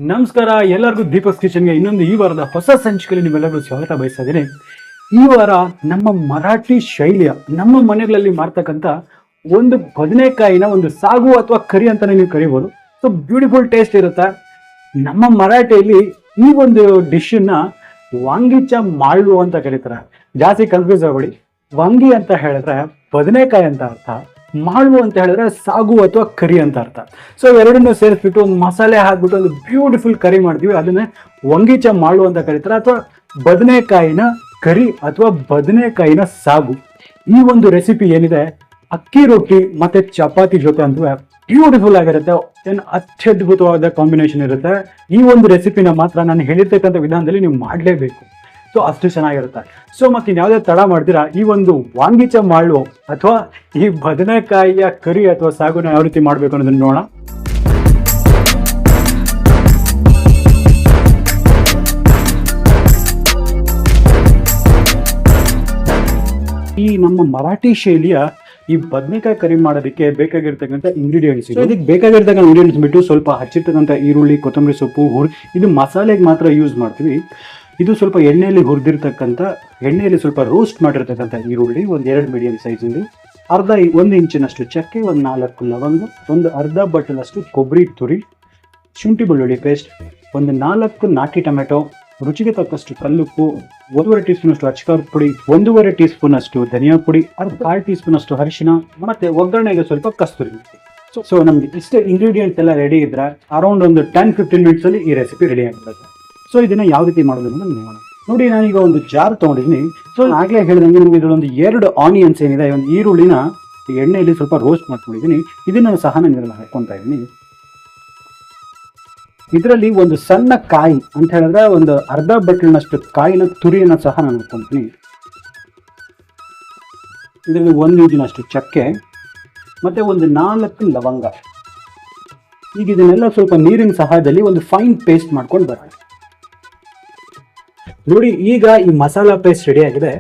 ನಮಸ್ಕಾರ ಎಲ್ಲರಿಗೂ ದೀಪಕ್ ಕಿಚನ್ಗೆ ಇನ್ನೊಂದು ಈ ವಾರದ ಹೊಸ ಸಂಚಿಕೆಯಲ್ಲಿ ನಿಮ್ಮೆಲ್ಲರಿಗೂ ಸ್ವಾಗತ ಬಯಸ್ತಾ ಇದ್ದೀನಿ. ಈ ವಾರ ನಮ್ಮ ಮರಾಠಿ ಶೈಲಿಯ ನಮ್ಮ ಮನೆಗಳಲ್ಲಿ ಮಾಡ್ತಕ್ಕಂಥ ಒಂದು ಬದನೆಕಾಯಿನ ಒಂದು ಸಾಗು ಅಥವಾ ಕರಿ ಅಂತಾನೆ ನೀವು ಕರಿಬೋದು. ಸೊ ಬ್ಯೂಟಿಫುಲ್ ಟೇಸ್ಟ್ ಇರುತ್ತೆ. ನಮ್ಮ ಮರಾಠಿಯಲ್ಲಿ ಈ ಒಂದು ಡಿಶನ್ನ ವಾಂಗಿಚ ಮಾಳ್ವು ಅಂತ ಕರೀತಾರೆ. ಜಾಸ್ತಿ ಕನ್ಫ್ಯೂಸ್ ಆಗಬೇಡಿ. ವಾಂಗಿ ಅಂತ ಹೇಳಿದ್ರೆ ಬದನೆಕಾಯಿ ಅಂತ ಅರ್ಥ, ಮಾಳ್ವು ಅಂತ ಹೇಳಿದ್ರೆ ಸಾಗು ಅಥವಾ ಕರಿ ಅಂತ ಅರ್ಥ. ಸೊ ಎರಡನ್ನೂ ಸೇರಿಸ್ಬಿಟ್ಟು ಒಂದು ಮಸಾಲೆ ಹಾಕ್ಬಿಟ್ಟು ಒಂದು ಬ್ಯೂಟಿಫುಲ್ ಕರಿ ಮಾಡ್ತೀವಿ. ಅದನ್ನೇ ವಂಗಿಚ ಮಾಳ್ವು ಅಂತ ಕರೀತಾರೆ, ಅಥವಾ ಬದನೆಕಾಯಿನ ಕರಿ ಅಥವಾ ಬದನೆಕಾಯಿನ ಸಾಗು. ಈ ಒಂದು ರೆಸಿಪಿ ಏನಿದೆ ಅಕ್ಕಿ ರೊಟ್ಟಿ ಮತ್ತೆ ಚಪಾತಿ ಜೊತೆ ಅಂತೂ ಬ್ಯೂಟಿಫುಲ್ ಆಗಿರುತ್ತೆ. ಏನು ಅತ್ಯದ್ಭುತವಾದ ಕಾಂಬಿನೇಷನ್ ಇರುತ್ತೆ. ಈ ಒಂದು ರೆಸಿಪಿನ ಮಾತ್ರ ನಾನು ಹೇಳಿರ್ತಕ್ಕಂಥ ವಿಧಾನದಲ್ಲಿ ನೀವು ಮಾಡಲೇಬೇಕು. ಸೊ ಅಷ್ಟು ಚೆನ್ನಾಗಿರುತ್ತೆ. ಸೊ ಮತ್ತೆ ಇನ್ಯಾವುದೇ ತಡ ಮಾಡ್ತೀರಾ, ಈ ಒಂದು ವಾಂಗಿಚ ಮಾಳ್ವು ಅಥವಾ ಈ ಬದನೆಕಾಯಿಯ ಕರಿ ಅಥವಾ ಸಾಗುನ ಯಾವ ರೀತಿ ಮಾಡಬೇಕು ಅನ್ನೋದನ್ನ ನೋಡೋಣ. ಈ ನಮ್ಮ ಮರಾಠಿ ಶೈಲಿಯ ಈ ಬದನೆಕಾಯಿ ಕರಿ ಮಾಡೋದಕ್ಕೆ ಬೇಕಾಗಿರ್ತಕ್ಕಂಥ ಇಂಗ್ರೀಡಿಯೆಂಟ್ಸ್, ಇದಕ್ಕೆ ಬೇಕಾಗಿರ್ತಕ್ಕಂಥ ಇಂಗ್ರೀಡಿಯೆಂಟ್ಸ್ ಬಿಟ್ಟು ಸ್ವಲ್ಪ ಹಚ್ಚಿರ್ತಕ್ಕಂಥ ಈರುಳ್ಳಿ, ಕೊತ್ತಂಬರಿ ಸೊಪ್ಪು, ಇದು ಮಸಾಲೆಗೆ ಮಾತ್ರ ಯೂಸ್ ಮಾಡ್ತೀವಿ. ಇದು ಸ್ವಲ್ಪ ಎಣ್ಣೆಯಲ್ಲಿ ಹುರಿದಿರ್ತಕ್ಕಂಥ, ಎಣ್ಣೆಯಲ್ಲಿ ಸ್ವಲ್ಪ ರೋಸ್ಟ್ ಮಾಡಿರ್ತಕ್ಕಂಥ ಈರುಳ್ಳಿ, ಒಂದು 2 ಮೀಡಿಯಂ ಸೈಜಲ್ಲಿ, 1 ಇಂಚಿನಷ್ಟು ಚಕ್ಕೆ, ಒಂದು 4 ಲವಂಗ, ಒಂದು ಅರ್ಧ ಬಟ್ಟಲಷ್ಟು ಕೊಬ್ಬರಿ ತುರಿ, ಶುಂಠಿ ಬೆಳ್ಳುಳ್ಳಿ ಪೇಸ್ಟ್, ಒಂದು 4 ನಾಟಿ ಟೊಮೆಟೊ, ರುಚಿಗೆ ತಕ್ಕಷ್ಟು ಕಲ್ಲುಪ್ಪು, 1.5 ಟೀ ಸ್ಪೂನ್ ಅಷ್ಟು ಅಚ್ಚಕಾರದ ಪುಡಿ, 1.5 ಟೀ ಸ್ಪೂನ್ ಅಷ್ಟು ಧನಿಯಾ ಪುಡಿ, 1/2 ಟೀ ಸ್ಪೂನ್ ಅಷ್ಟು ಅರಿಶಿನ, ಮತ್ತೆ ಒಗ್ಗರಣೆಗೆ ಸ್ವಲ್ಪ ಕಸ್ತೂರಿ ಮೆಂತೆ. ಸೊ ನಮ್ಗೆ ಇಷ್ಟೇ ಇಂಗ್ರೀಡಿಯೆಂಟ್ಸ್ ಎಲ್ಲ ರೆಡಿ ಇದ್ರೆ ಅರೌಂಡ್ ಒಂದು 10-15 ಮಿನಿಟ್ಸ್ ಅಲ್ಲಿ ಈ ರೆಸಿಪಿ ರೆಡಿ ಆಗ್ತದೆ. ಸೊ ಇದನ್ನ ಯಾವ ರೀತಿ ಮಾಡೋದು ಅನ್ನೋದು ನೋಡೋಣ. ನೋಡಿ, ನಾನೀಗ ಒಂದು ಜಾರ್ ತಗೊಂಡಿದ್ದೀನಿ. ಸೊ ಆಗಲೇ ಹೇಳಿದಂಗೆ ನಿಮ್ಗೆ ಇದರೊಂದು 2 ಆನಿಯನ್ಸ್ ಏನಿದೆ, ಒಂದು ಈರುಳ್ಳಿನ ಎಣ್ಣೆಯಲ್ಲಿ ಸ್ವಲ್ಪ ರೋಸ್ಟ್ ಮಾಡ್ಕೊಂಡಿದ್ದೀನಿ. ಇದನ್ನ ಸಹ ನಾನು ಇದರಲ್ಲಿ ಹಾಕ್ಕೊಂತಾ ಇದ್ದೀನಿ. ಇದರಲ್ಲಿ ಒಂದು ಸಣ್ಣ ಕಾಯಿ ಅಂತ ಹೇಳಿದ್ರೆ ಒಂದು ಅರ್ಧ ಬಟ್ಲಿನಷ್ಟು ಕಾಯಿನ ತುರಿಯನ್ನು ಸಹ ನಾನು ಹಾಕ್ಕೊಂತೀನಿ. ಇದರಲ್ಲಿ 1 ಇಂಚಿನಷ್ಟು ಚಕ್ಕೆ ಮತ್ತೆ ಒಂದು 4 ಲವಂಗ. ಈಗ ಇದನ್ನೆಲ್ಲ ಸ್ವಲ್ಪ ನೀರಿನ ಸಹಾಯದಲ್ಲಿ ಒಂದು ಫೈನ್ ಪೇಸ್ಟ್ ಮಾಡ್ಕೊಂಡು ಬರೋಣ. ನೋಡಿ, ಈಗ ಈ ಮಸಾಲಾ ಪೇಸ್ಟ್ ರೆಡಿ ಆಗಿದೆ.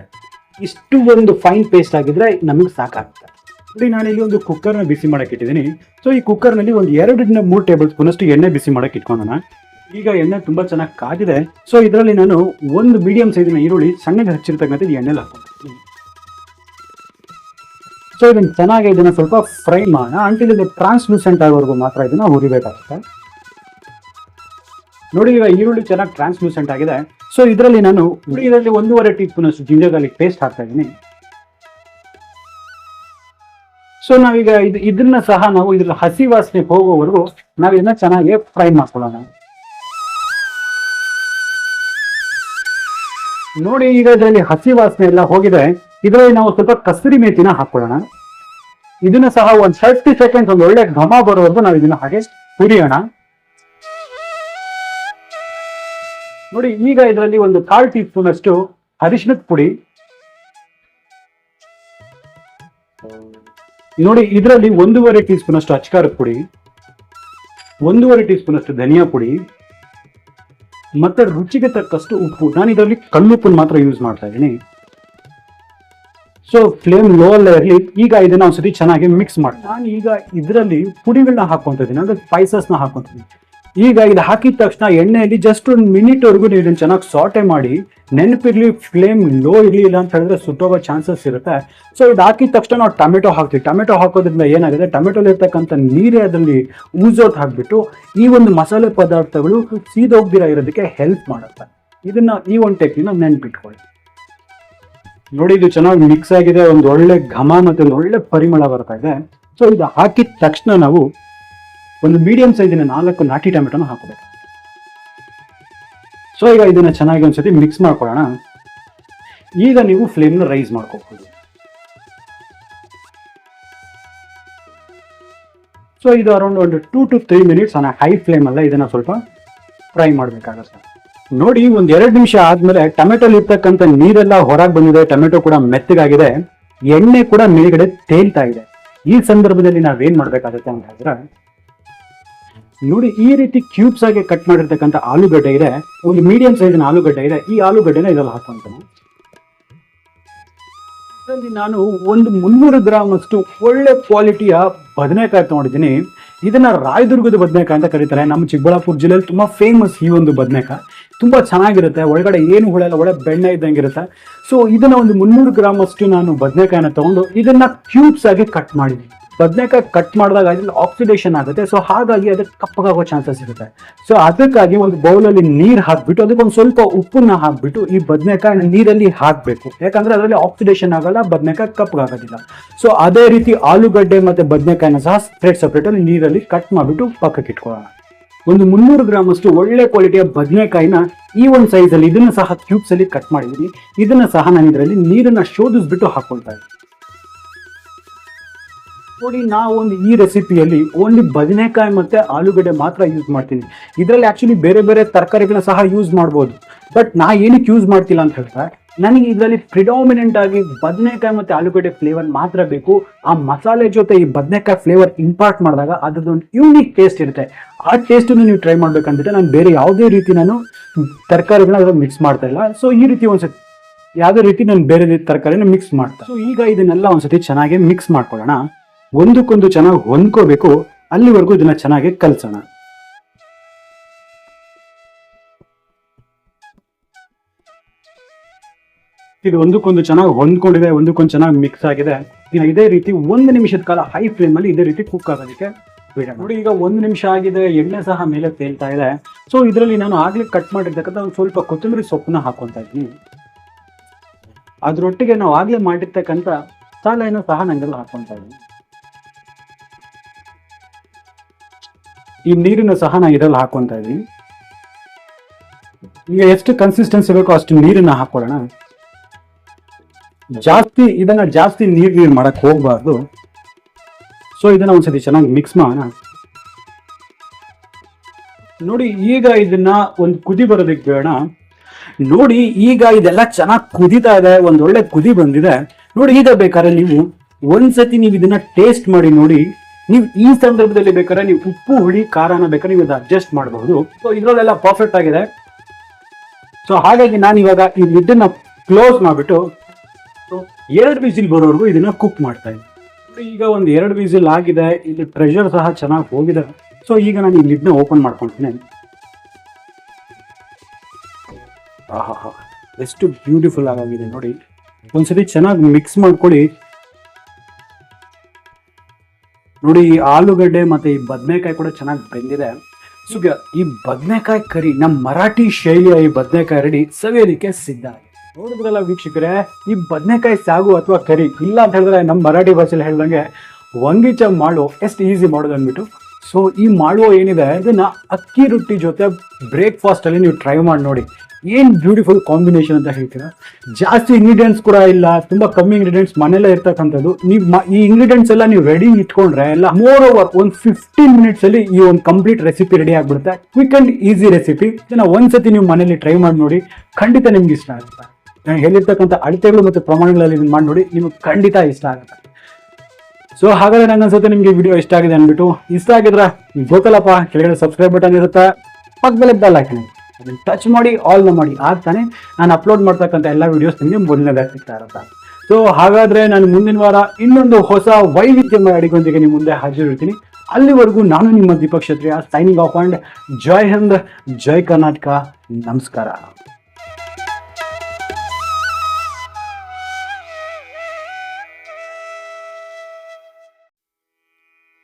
ಇಷ್ಟು ಒಂದು ಫೈನ್ ಪೇಸ್ಟ್ ಆಗಿದ್ರೆ ನಮಗೆ ಸಾಕಾಗುತ್ತೆ. ನೋಡಿ, ನಾನಿಲ್ಲಿ ಒಂದು ಕುಕ್ಕರ್ನ ಬಿಸಿ ಮಾಡಕ್ಕೆ ಇಟ್ಟಿದ್ದೀನಿ. ಸೊ ಈ ಕುಕ್ಕರ್ನಲ್ಲಿ ಒಂದು 2-3 ಟೇಬಲ್ ಸ್ಪೂನ್ ಅಷ್ಟು ಎಣ್ಣೆ ಬಿಸಿ ಮಾಡಕ್ಕೆ ಇಟ್ಕೊಳ್ಳೋಣ. ಈಗ ಎಣ್ಣೆ ತುಂಬಾ ಚೆನ್ನಾಗಿ ಕಾದಿದೆ. ಸೊ ಇದರಲ್ಲಿ ನಾನು ಒಂದು ಮೀಡಿಯಂ ಸೈಜಿನ ಈರುಳ್ಳಿ ಸಣ್ಣಗೆ ಹಚ್ಚಿರ್ತಕ್ಕಂಥ ಈ ಎಣ್ಣೆಲಿ ಹಾಕ್ತೀನಿ. ಸೊ ಇದನ್ನ ಸ್ವಲ್ಪ ಫ್ರೈ ಮಾಡೋಣ. ಅಂಟಿಲ್ ಇದು ಟ್ರಾನ್ಸ್ಲೂಸೆಂಟ್ ಆಗೋವರೆಗೂ ಮಾತ್ರ ಇದನ್ನ ಹುರಿಬೇಕಾಗುತ್ತೆ. ನೋಡಿ, ಈಗ ಈರುಳ್ಳಿ ಚೆನ್ನಾಗಿ ಟ್ರಾನ್ಸ್ಲೂಸೆಂಟ್ ಆಗಿದೆ. ಸೊ ಇದರಲ್ಲಿ ನಾನು 1.5 ಟೀ ಸ್ಪೂನ್ ಅಷ್ಟು ಜಿಂಜರ್ ಗಾರ್ಲಿಕ್ ಪೇಸ್ಟ್ ಹಾಕ್ತಾ ಇದ್ದೀನಿ. ಸೊ ನಾವೀಗ ಇದನ್ನ ಸಹ ನಾವು ಇದ್ರ ಹಸಿ ವಾಸನೆ ಹೋಗೋವರೆಗೂ ನಾವು ಇದನ್ನ ಚೆನ್ನಾಗಿ ಫ್ರೈ ಮಾಡ್ಕೊಳ್ಳೋಣ. ನೋಡಿ, ಈಗ ಇದರಲ್ಲಿ ಹಸಿ ವಾಸನೆ ಎಲ್ಲ ಹೋಗಿದೆ. ಇದರಲ್ಲಿ ನಾವು ಸ್ವಲ್ಪ ಕಸ್ತೂರಿ ಮೇಥಿನ ಹಾಕೊಳ್ಳೋಣ. ಇದನ್ನ ಸಹ ಒಂದು 30 ಸೆಕೆಂಡ್ಸ್ ಒಂದು ಒಳ್ಳೆ ಘಮ ಬರೋವರೆಗೂ ನಾವು ಇದನ್ನ ಹಾಗೆ ಹುರಿಯೋಣ. ನೋಡಿ, ಈಗ ಇದರಲ್ಲಿ ಒಂದು 1/4 ಟೀ ಸ್ಪೂನ್ ಅಷ್ಟು ಅರಿಶಿನದ ಪುಡಿ. ನೋಡಿ, ಇದರಲ್ಲಿ 1.5 ಟೀ ಸ್ಪೂನ್ ಅಷ್ಟು ಅಚ್ಚಕಾರದ ಪುಡಿ, 1.5 ಟೀ ಸ್ಪೂನ್ ಅಷ್ಟು ಧನಿಯಾ ಪುಡಿ, ಮತ್ತೆ ರುಚಿಗೆ ತಕ್ಕಷ್ಟು ಉಪ್ಪು. ನಾನು ಇದರಲ್ಲಿ ಕಲ್ಲುಪ್ಪನ್ನು ಮಾತ್ರ ಯೂಸ್ ಮಾಡ್ತಾ ಇದ್ದೀನಿ. ಸೊ ಫ್ಲೇಮ್ ಲೋ ಅಲ್ಲೇ ಇರಲಿ. ಈಗ ಇದನ್ನ ಒಂದ್ಸತಿ ಚೆನ್ನಾಗಿ ಮಿಕ್ಸ್ ಮಾಡಿ ನಾನು ಈಗ ಇದರಲ್ಲಿ ಪುಡಿಗಳನ್ನ ಹಾಕೊಂತ ಇದ್ದೀನಿ, ಅಂದ್ರೆ ಸ್ಪೈಸಸ್ನ ಹಾಕೊಂತೀನಿ. ಈಗ ಇದು ಹಾಕಿದ ತಕ್ಷಣ ಎಣ್ಣೆಯಲ್ಲಿ ಜಸ್ಟ್ 1 ಮಿನಿಟ್ ವರೆಗೂ ನೀವು ಇದನ್ನ ಚೆನ್ನಾಗಿ ಸಾಟೆ ಮಾಡಿ. ನೆನಪಿರ್ಲಿ, ಫ್ಲೇಮ್ ಲೋ ಇರಲಿಲ್ಲ ಅಂತ ಹೇಳಿದ್ರೆ ಸುಟ್ಟೋಗೋ ಚಾನ್ಸಸ್ ಇರುತ್ತೆ. ಸೊ ಇದು ಹಾಕಿದ ತಕ್ಷಣ ನಾವು ಟೊಮೆಟೊ ಹಾಕ್ತೀವಿ. ಟೊಮೆಟೊ ಹಾಕೋದ್ರಿಂದ ಏನಾಗಿದೆ, ಟೊಮೆಟೊಲಿ ಇರ್ತಕ್ಕಂಥ ನೀರೇ ಅದರಲ್ಲಿ ಊಸೋಟ್ ಹಾಕ್ಬಿಟ್ಟು ಈ ಒಂದು ಮಸಾಲೆ ಪದಾರ್ಥಗಳು ಸೀದೋಗ್ದಿರ ಇರೋದಕ್ಕೆ ಹೆಲ್ಪ್ ಮಾಡುತ್ತೆ. ಇದನ್ನ ಈ ಒಂದು ಟೆಕ್ನಿಕ್ನ ನೆನ್ಪಿಟ್ಕೊಳ್ಳಿ. ನೋಡಿ, ಇದು ಚೆನ್ನಾಗಿ ಮಿಕ್ಸ್ ಆಗಿದೆ. ಒಂದು ಒಳ್ಳೆ ಘಮ ಮತ್ತೆ ಒಂದು ಒಳ್ಳೆ ಪರಿಮಳ ಬರ್ತಾ ಇದೆ. ಸೊ ಇದು ಹಾಕಿದ ತಕ್ಷಣ ನಾವು ಒಂದು ಮೀಡಿಯಂ ಸೈಜಿನ 4 ನಾಟಿ ಟೊಮೆಟೊನ ಹಾಕಬೇಕು. ಸೊ ಈಗ ಇದನ್ನ ಚೆನ್ನಾಗಿ ಒಂದ್ಸತಿ ಮಿಕ್ಸ್ ಮಾಡ್ಕೊಳ್ಳೋಣ. ಈಗ ನೀವು ಫ್ಲೇಮ್ನ ರೈಸ್ ಮಾಡ್ಕೋಬಹುದು. ಸೊ ಇದು ಅರೌಂಡ್ ಒಂದು 2 to 3 ಮಿನಿಟ್ಸ್ ಹೈ ಫ್ಲೇಮ್ ಅಲ್ಲ ಇದನ್ನ ಸ್ವಲ್ಪ ಫ್ರೈ ಮಾಡಬೇಕಾಗುತ್ತೆ. ನೋಡಿ, ಒಂದ್ 2 ನಿಮಿಷ ಆದ್ಮೇಲೆ ಟೊಮೆಟೊಲಿ ಇರ್ತಕ್ಕಂಥ ನೀರೆಲ್ಲ ಹೊರಗೆ ಬಂದಿದೆ. ಟೊಮೆಟೊ ಕೂಡ ಮೆತ್ತಗಾಗಿದೆ, ಎಣ್ಣೆ ಕೂಡ ಮೇಲ್ಗಡೆ ತೇಲ್ತಾ ಇದೆ. ಈ ಸಂದರ್ಭದಲ್ಲಿ ನಾವೇನ್ ಮಾಡ್ಬೇಕಾಗುತ್ತೆ ಅಂತ ಹೇಳಿದ್ರೆ, ನೋಡಿ, ಈ ರೀತಿ ಕ್ಯೂಬ್ಸ್ ಆಗಿ ಕಟ್ ಮಾಡಿರ್ತಕ್ಕಂಥ ಆಲೂಗಡ್ಡೆ ಇದೆ, ಒಂದು ಮೀಡಿಯಂ ಸೈಜಿನ ಆಲೂಗಡ್ಡೆ ಇದೆ. ಈ ಆಲೂಗಡ್ಡೆನ ಇದರಲ್ಲಿ ಹಾಕೊಂತಾನೆ. ನಾನು ಒಂದು 300 ಗ್ರಾಮ್ ಅಷ್ಟು ಒಳ್ಳೆ ಕ್ವಾಲಿಟಿಯ ಬದನೆಕಾಯಿ ತಗೊಂಡಿದ್ದೀನಿ. ಇದನ್ನ ರಾಯದುರ್ಗದ ಬದನೆಕಾಯಿ ಅಂತ ಕರೀತಾರೆ. ನಮ್ಮ ಚಿಕ್ಕಬಳ್ಳಾಪುರ ಜಿಲ್ಲೆಯಲ್ಲಿ ತುಂಬಾ ಫೇಮಸ್ ಈ ಒಂದು ಬದನೆಕಾಯಿ. ತುಂಬಾ ಚೆನ್ನಾಗಿರುತ್ತೆ, ಒಳಗಡೆ ಏನು ಹುಳ ಇಲ್ಲ, ಒಳ್ಳೆ ಬೆಣ್ಣೆ ಇದ್ದಂಗಿರುತ್ತೆ. ಸೊ ಇದನ್ನ ಒಂದು 300 ಗ್ರಾಮ್ ಅಷ್ಟು ನಾನು ಬದನೆಕಾಯಿನ ತಗೊಂಡು ಇದನ್ನ ಕ್ಯೂಬ್ಸ್ ಆಗಿ ಕಟ್ ಮಾಡಿದ್ದೀನಿ. ಬದನೆಕಾಯಿ ಕಟ್ ಮಾಡಿದಾಗ ಅದ್ರಲ್ಲಿ ಆಕ್ಸಿಡೇಷನ್ ಆಗುತ್ತೆ, ಸೊ ಹಾಗಾಗಿ ಅದಕ್ಕೆ ಕಪ್ಪಗಾಗೋ ಚಾನ್ಸಸ್ ಇರುತ್ತೆ. ಸೊ ಅದಕ್ಕಾಗಿ ಒಂದು ಬೌಲಲ್ಲಿ ನೀರು ಹಾಕ್ಬಿಟ್ಟು ಅದಕ್ಕೊಂದು ಸ್ವಲ್ಪ ಉಪ್ಪನ್ನ ಹಾಕ್ಬಿಟ್ಟು ಈ ಬದನೆಕಾಯಿ ನೀರಲ್ಲಿ ಹಾಕಬೇಕು. ಯಾಕಂದ್ರೆ ಅದರಲ್ಲಿ ಆಕ್ಸಿಡೇಷನ್ ಆಗಲ್ಲ, ಬದನೆಕಾಯಿ ಕಪ್ಪಗಾಗೋದಿಲ್ಲ. ಸೊ ಅದೇ ರೀತಿ ಆಲೂಗಡ್ಡೆ ಮತ್ತೆ ಬದನೆಕಾಯಿನ ಸಹ ಸಪ್ರೇಟ್ ಅಲ್ಲಿ ನೀರಲ್ಲಿ ಕಟ್ ಮಾಡಿಬಿಟ್ಟು ಪಕ್ಕಕ್ಕೆ ಇಟ್ಕೊಳ್ಳೋಣ. ಒಂದು 300 ಗ್ರಾಮ್ ಅಷ್ಟು ಒಳ್ಳೆ ಕ್ವಾಲಿಟಿಯ ಬದನೆಕಾಯಿನ ಈ ಒಂದು ಸೈಜ್ ಅಲ್ಲಿ ಇದನ್ನ ಸಹ ಕ್ಯೂಬ್ಸ್ ಅಲ್ಲಿ ಕಟ್ ಮಾಡಿದೀನಿ. ಇದನ್ನ ಸಹ ನಾನು ಇದರಲ್ಲಿ ನೀರನ್ನ ಶೋಧಿಸ್ಬಿಟ್ಟು ಹಾಕೊಳ್ತಾ ಇದ್ದೀನಿ. ನೋಡಿ, ನಾವು ಈ ರೆಸಿಪಿಯಲ್ಲಿ ಓನ್ಲಿ ಬದನೆಕಾಯಿ ಮತ್ತೆ ಆಲೂಗಡ್ಡೆ ಮಾತ್ರ ಯೂಸ್ ಮಾಡ್ತೀನಿ. ಇದರಲ್ಲಿ ಆಕ್ಚುಲಿ ಬೇರೆ ಬೇರೆ ತರಕಾರಿಗಳನ್ನ ಸಹ ಯೂಸ್ ಮಾಡ್ಬೋದು, ಬಟ್ ನಾ ಏನಕ್ಕೆ ಯೂಸ್ ಮಾಡ್ತಿಲ್ಲ ಅಂತ ಹೇಳಿದ್ರೆ ನನಗೆ ಇದರಲ್ಲಿ ಪ್ರಿಡಾಮಿನೆಂಟ್ ಆಗಿ ಬದನೆಕಾಯಿ ಮತ್ತೆ ಆಲೂಗಡ್ಡೆ ಫ್ಲೇವರ್ ಮಾತ್ರ ಬೇಕು. ಆ ಮಸಾಲೆ ಜೊತೆ ಈ ಬದನೆಕಾಯಿ ಫ್ಲೇವರ್ ಇಂಪಾರ್ಟ್ ಮಾಡಿದಾಗ ಅದೊಂದು ಯೂನಿಕ್ ಟೇಸ್ಟ್ ಇರುತ್ತೆ. ಆ ಟೇಸ್ಟನ್ನು ನೀವು ಟ್ರೈ ಮಾಡ್ಬೇಕಂತಿದ್ರೆ ನಾನು ಬೇರೆ ಯಾವುದೇ ರೀತಿ ನಾನು ತರಕಾರಿಗಳನ್ನ ಮಿಕ್ಸ್ ಮಾಡ್ತಾ ಇಲ್ಲ. ಸೊ ಈ ರೀತಿ ಒಂದ್ಸತಿ ಯಾವುದೇ ರೀತಿ ನಾನು ಬೇರೆ ರೀತಿ ತರಕಾರಿನ ಮಿಕ್ಸ್ ಮಾಡ್ತಾ. ಸೊ ಈಗ ಇದನ್ನೆಲ್ಲ ಒಂದ್ಸತಿ ಚೆನ್ನಾಗಿ ಮಿಕ್ಸ್ ಮಾಡ್ಕೊಳ್ಳೋಣ. ಒಂದಕ್ಕೊಂದು ಚೆನ್ನಾಗಿ ಹೊಂದ್ಕೋಬೇಕು, ಅಲ್ಲಿವರೆಗೂ ಇದನ್ನ ಚೆನ್ನಾಗಿ ಕಲಸೋಣ. ಇದು ಒಂದಕ್ಕೊಂದು ಚೆನ್ನಾಗಿ ಹೊಂದ್ಕೊಂಡಿದೆ, ಒಂದಕ್ಕೊಂದು ಚೆನ್ನಾಗಿ ಮಿಕ್ಸ್ ಆಗಿದೆ. ಇದೇ ರೀತಿ 1 ನಿಮಿಷದ ಕಾಲ ಹೈ ಫ್ಲೇಮ್ ಅಲ್ಲಿ ಇದೇ ರೀತಿ ಕುಕ್ ಆಗೋದಕ್ಕೆ ಬಿಡೋಣ. ನೋಡಿ, ಈಗ 1 ನಿಮಿಷ ಆಗಿದೆ, ಎಣ್ಣೆ ಸಹ ಮೇಲೆ ತೇಲ್ತಾ ಇದೆ. ಸೊ ಇದರಲ್ಲಿ ನಾನು ಆಗ್ಲೇ ಕಟ್ ಮಾಡಿರ್ತಕ್ಕಂಥ ಒಂದು ಸ್ವಲ್ಪ ಕೊತ್ತಂಬರಿ ಸೊಪ್ಪನ್ನ ಹಾಕೊಂತ ಇದ್ದೀನಿ. ಅದ್ರೊಟ್ಟಿಗೆ ನಾವು ಆಗ್ಲೇ ಮಾಡಿರ್ತಕ್ಕಂಥ ಮಸಾಲೆಯನ್ನು ಸಹ ನಂಗೆಲ್ಲ ಹಾಕೊಂತ ಇದ್ದೀನಿ. ಈ ನೀರನ್ನು ಸಹ ನಾನು ಇದರಲ್ಲಿ ಹಾಕೊಂತ ಇದ್ದೀನಿ. ಈಗ ಎಷ್ಟು ಕನ್ಸಿಸ್ಟೆನ್ಸಿ ಬೇಕೋ ಅಷ್ಟು ನೀರನ್ನ ಹಾಕೊಳ್ಳೋಣ. ಜಾಸ್ತಿ ನೀರು ಮಾಡಕ್ ಹೋಗ್ಬಾರ್ದು. ಸೊ ಇದನ್ನ ಒಂದ್ಸತಿ ಚೆನ್ನಾಗಿ ಮಿಕ್ಸ್ ಮಾಡೋಣ. ನೋಡಿ, ಈಗ ಇದನ್ನ ಒಂದು ಕುದಿ ಬರೋದಕ್ಕೆ ಬೇಡ. ನೋಡಿ, ಈಗ ಇದೆಲ್ಲ ಚೆನ್ನಾಗಿ ಕುದಿತಾ ಇದೆ, ಒಂದ್ ಒಳ್ಳೆ ಕುದಿ ಬಂದಿದೆ. ನೋಡಿ, ಈಗ ಬೇಕಾದ್ರೆ ನೀವು ಒಂದ್ಸತಿ ನೀವು ಇದನ್ನ ಟೇಸ್ಟ್ ಮಾಡಿ ನೋಡಿ. ನೀವು ಈ ಸಂದರ್ಭದಲ್ಲಿ ಬೇಕಾದ್ರೆ ನೀವು ಉಪ್ಪು ಹುಳಿ ಖಾರನ ಬೇಕಾದ್ರೆ ನೀವು ಅಡ್ಜಸ್ಟ್ ಮಾಡಬಹುದು. ಸೊ ಇದ್ರಲ್ಲೆಲ್ಲ ಪರ್ಫೆಕ್ಟ್ ಆಗಿದೆ. ಸೊ ಹಾಗಾಗಿ ನಾನು ಇವಾಗ ಈ ಲಿಡ್ಡನ್ನ ಕ್ಲೋಸ್ ಮಾಡಿಬಿಟ್ಟು 2 ವಿಸಿಲ್ ಬರೋವರೆಗೂ ಇದನ್ನ ಕುಕ್ ಮಾಡ್ತಾ ಇದ್ದೀನಿ. ಈಗ ಒಂದು 2 ವಿಸಿಲ್ ಆಗಿದೆ, ಇಲ್ಲಿ ಪ್ರೆಷರ್ ಸಹ ಚೆನ್ನಾಗಿ ಹೋಗಿದೆ. ಸೊ ಈಗ ನಾನು ಈ ಲಿಡ್ನ ಓಪನ್ ಮಾಡ್ಕೊಳ್ತೀನಿ. ಆಹಾ, ಎಷ್ಟು ಬ್ಯೂಟಿಫುಲ್ ಆಗಿದೆ ನೋಡಿ. ಒಂದ್ಸತಿ ಚೆನ್ನಾಗಿ ಮಿಕ್ಸ್ ಮಾಡ್ಕೊಳ್ಳಿ. ನೋಡಿ, ಈ ಆಲೂಗಡ್ಡೆ ಮತ್ತೆ ಈ ಬದನೆಕಾಯಿ ಕೂಡ ಚೆನ್ನಾಗಿ ಬೆಂದಿದೆ. ಸೊ ಈ ಬದನೆಕಾಯಿ ಕರಿ, ನಮ್ಮ ಮರಾಠಿ ಶೈಲಿಯ ಈ ಬದನೆಕಾಯಿ ರೆಡಿ, ಸವಿಯೋದಕ್ಕೆ ಸಿದ್ಧ ಆಗಿದೆ. ನೋಡಿದ್ರಲ್ಲ ವೀಕ್ಷಕರೇ, ಈ ಬದನೆಕಾಯಿ ಸಾಗು ಅಥವಾ ಕರಿ ಇಲ್ಲ ಅಂತ ಹೇಳಿದ್ರೆ ನಮ್ಮ ಮರಾಠಿ ಭಾಷೆಯಲ್ಲಿ ಹೇಳ್ದಂಗೆ ವಂಗಿಚ ಮಾಡು ಎಷ್ಟು ಈಸಿ ಮಾಡೋದು ಅಂದ್ಬಿಟ್ಟು. ಸೊ ಈ ಮಾಡುವ ಏನಿದೆ ಇದನ್ನ ಅಕ್ಕಿ ರೊಟ್ಟಿ ಜೊತೆ ಬ್ರೇಕ್ಫಾಸ್ಟ್ ಅಲ್ಲಿ ನೀವು ಟ್ರೈ ಮಾಡಿ ನೋಡಿ. ಏನ್ ಬ್ಯೂಟಿಫುಲ್ ಕಾಂಬಿನೇಷನ್ ಅಂತ ಹೇಳ್ತೀರಾ. ಜಾಸ್ತಿ ಇಂಗ್ರೀಡಿಯೆಂಟ್ಸ್ ಕೂಡ ಇಲ್ಲ, ತುಂಬಾ ಕಮ್ಮಿ ಇಂಗ್ರೀಡಿಯೆಂಟ್ಸ್ ಮನೆಯಲ್ಲೇ ಇರ್ತಕ್ಕಂಥದ್ದು. ನೀವು ಈ ಇಂಗ್ರೀಡಿಯೆಂಟ್ಸ್ ಎಲ್ಲ ನೀವು ರೆಡಿ ಇಟ್ಕೊಂಡ್ರೆ ಎಲ್ಲ ಮೋರ್ ಓವರ್ ಒಂದು 15 ಮಿನಿಟ್ಸ್ ಅಲ್ಲಿ ಈ ಒಂದು ಕಂಪ್ಲೀಟ್ ರೆಸಿಪಿ ರೆಡಿ ಆಗ್ಬಿಡುತ್ತೆ. Quick and easy recipe. ಇದನ್ನ ಒಂದ್ಸತಿ ನೀವು ಮನೇಲಿ ಟ್ರೈ ಮಾಡಿ ನೋಡಿ, ಖಂಡಿತ ನಿಮ್ಗೆ ಇಷ್ಟ ಆಗುತ್ತೆ. ನಾನು ಹೇಳಿರ್ತಕ್ಕಂಥ ಅಳತೆಗಳು ಮತ್ತು ಪ್ರಮಾಣಗಳಲ್ಲಿ ಇದನ್ನ ಮಾಡಿ ನೋಡಿ, ನಿಮ್ಗೆ ಖಂಡಿತ ಇಷ್ಟ ಆಗುತ್ತೆ. ಸೊ ಹಾಗಾದ್ರೆ ನಂಗೆ ಅನ್ಸುತ್ತೆ ನಿಮ್ಗೆ ವಿಡಿಯೋ ಇಷ್ಟ ಆಗಿದೆ ಅಂದ್ಬಿಟ್ಟು. ಇಷ್ಟ ಆಗಿದ್ರೆ ಗೊತ್ತಲ್ಲಪ್ಪ, ಕೆಳಗಡೆ ಸಬ್ಸ್ಕ್ರೈಬ್ ಬಟನ್ ಇರುತ್ತೆ, ಪಕ್ಕದಲ್ಲಿ ಬೆಲ್ ಐಕಾನ್ ಅದನ್ನ ಟಚ್ ಮಾಡಿ ಆಲ್ ಮಾಡಿ, ಆಗ್ತಾನೆ ನಾನು ಅಪ್ಲೋಡ್ ಮಾಡ್ತಕ್ಕಂಥ ಎಲ್ಲ ವಿಡಿಯೋಸ್ ನಿಮಗೆ ಮೊದಲನೇದಾಗಿ ಸಿಗ್ತಾ ಇರುತ್ತೆ. ಸೊ ಹಾಗಾದ್ರೆ ನಾನು ಮುಂದಿನ ವಾರ ಇನ್ನೊಂದು ಹೊಸ ವೈವಿಧ್ಯಮಯ ಅಡಿಗೊಂದಿಗೆ ನಿಮ್ಮ ಮುಂದೆ ಹಾಜರಿರ್ತೀನಿ. ಅಲ್ಲಿವರೆಗೂ ನಾನು ನಿಮ್ಮ ದೀಪಕ್ ಕ್ಷತ್ರಿಯ ಸೈನಿಂಗ್ ಆಫ್ ಅಂಡ್ ಜೈ ಹಿಂದ್, ಜೈ ಕರ್ನಾಟಕ, ನಮಸ್ಕಾರ.